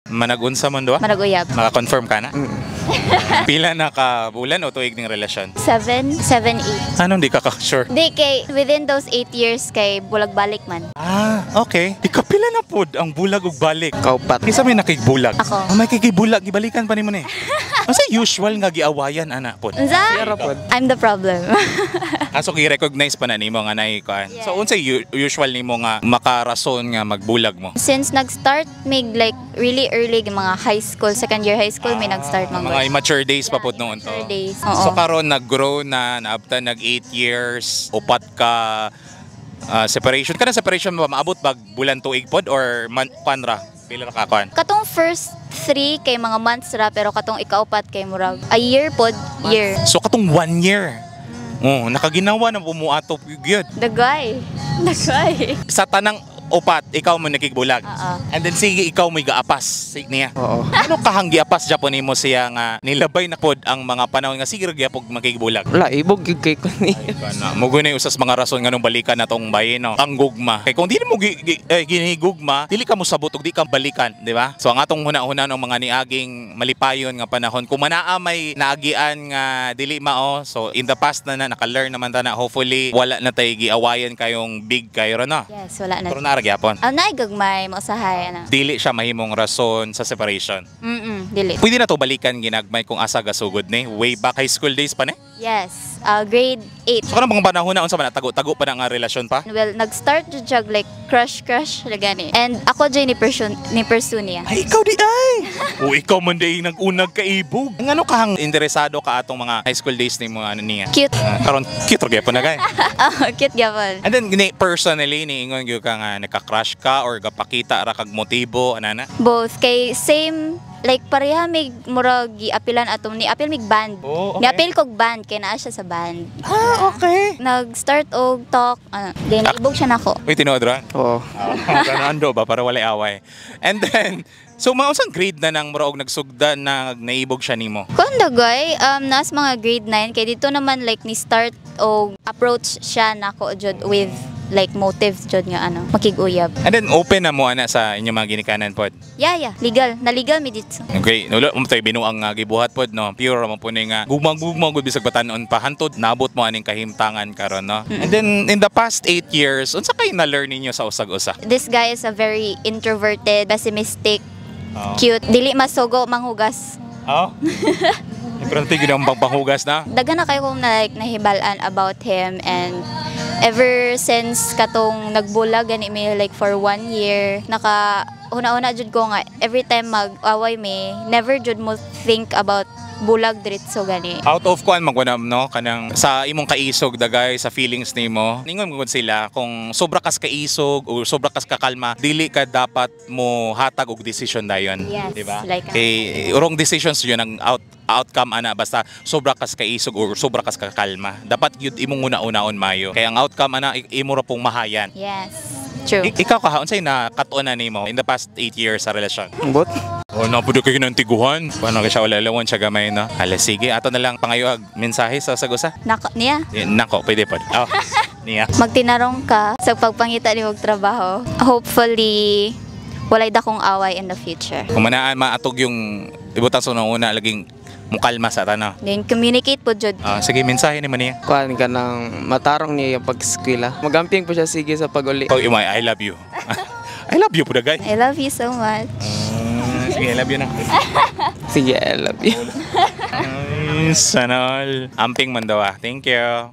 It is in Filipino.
Managunsa man do? Manag-uyab. Maka-confirm ka na? Pila na ka bulan o tuig ning relasyon? 7, 8. Anong di ka sure? Di kay, within those 8 years kay bulag balik man. Ah, okay. Di ka pila na pod ang bulag ug balik. Kaupat. Isa may nakigbulag. Ako. Ah, may kikigbulag, gibalikan pa nimo ni. Kasi usual nga giawayan ana pod. Unsa? Sira pod. I'm the problem. Aso gi-recognize pa na nimo nga nay kuan. Yes. So unsay usual nimo nga makarason nga magbulag mo? Since nag-start mig like really early mga high school, second year high school may nag-start Mga immature days pa pod noon to. Immature days. So Oo. karon nag-grow na, naabtan nag 8 years, upat ka separation. Kana separation mo maabot bag bulan tuig pod or panra? Pila ra ka kuan? Katong first 3 kay mga months ra pero katong ikaupat kay murag a year pod, year. So katong 1 year. Oh, nakaginawa na bumuato gyud. Dagay. Dagay. Sa tanang upat, ikaw mo nakigbulag. Oo. And then sige ikaw may gaapas niya. Oo. Ano kahang giapas Japon nimo siya nga nilabay na pod ang mga panahon nga sige ra gyapog makigbulag. Wala, ibog yung kay ko ni. Kana mo guni usas mga rason nganong balikan natong bayin no. Ang gugma. Kay kung dili mo ginigugma, dili ka mo sabot ug di ka balikan, di ba? So ang atong hunahuna ng mga niaging malipayon nga panahon kung manaa may naagian nga dili mao. So in the past na naka-learn naman ta na hopefully wala na tay giawayan kayong big kayo na. Yes, wala na. Pero na gyapon. Ang naigagmay mo usahay ana. Dili siya mahimong rason sa separation. Dili. Pwede na to balikan ginagmay kung asa gasugod ni way back high school days pa ni. Yes, grade 8. So kanang mga panahon na unsa man tago-tago pa na nga relasyon pa. Well, nag-start jud like crush na gani. And ako jay ni pursue niya. Ay ikaw di ay. O ikaw man day nag-unag kaibog. Ngano kahang interesado ka atong mga high school days ni mo ano niya? Cute. Karon cute ra gyapon na kay. Cute gyapon. And then personally ni ingon gyud ka nga naka-crush ka or gapakita ra kag motibo anana. Both kay same like pareha mig murag giapilan atom ni apil mig band. Oh, okay. Ni apil kog band kay naa siya sa band. Ah, okay. Nag-start og talk, then naibog siya nako. Uy tinuod ra. Oo. Ganando ba para walay away. And then so mga usang grade na nang muraog nagsugda na naibog siya nimo. Kung dagay, nas mga grade 9 kay dito naman like ni start og approach siya nako jud with like motives jud nga makig-uyab. And then open na mo ana sa inyong mga ginikanan pod. Yeah, legal. Na legal mi dito. Okay, nulo mo tay binuang nga gibuhat pod no. Pure mo po ni nga gugmang-gugmang gud bisag batanon pa hantud nabot mo aning kahimtangan karon no. And then in the past 8 years, unsa kay na-learn ninyo sa usag-usa? This guy is a very introverted, pessimistic, Oh. cute, dili masugo manghugas. Oh. Pero tigil ang panghugas na. Daghan na kayo kung nahibalaan about him and ever since katong nagbulag gani mi like for 1 year una jud ko nga every time mag-away mi never jud mo think about bulag diretso gani. Out of kuan magwanam no kanang sa imong kaisog dagay sa feelings nimo. Ningon mo sila kung sobra kas kaisog o sobra kas kakalma, dili ka dapat mo hatag og decision dayon, Yes, di ba? like wrong decisions yun ang outcome ana basta sobra kas kaisog o sobra kas kakalma. Dapat yun imong una-unaon mayo. Kaya ang outcome ana imo ra pong mahayan. Yes. True. Ikaw ka unsay na katuonan nimo in the past 8 years sa relasyon? Ambot. Oh, napudo kayo ng tiguhan. Paano siya wala lawan siya gamay no? Hala sige, ato na lang pangayuag mensahe sa sagusa. Nako niya. Nako, pwede po. Oh, niya. Magtinarong ka sa pagpangita ni mong trabaho. Hopefully walay dakong away in the future. Kung manaan maatog yung ibutang sa una laging mukalma sa tanaw. Then communicate po jud. Sige, mensahe ni man niya. Kuhan ka ng matarong niya yung pag-eskwela. Magamping po siya sige sa pag-uli. Oh, imay, I love you. I love you po na guys. I love you so much. Sige, I love you na. Sige, I love you. Sanal. Amping Mandawa. Thank you.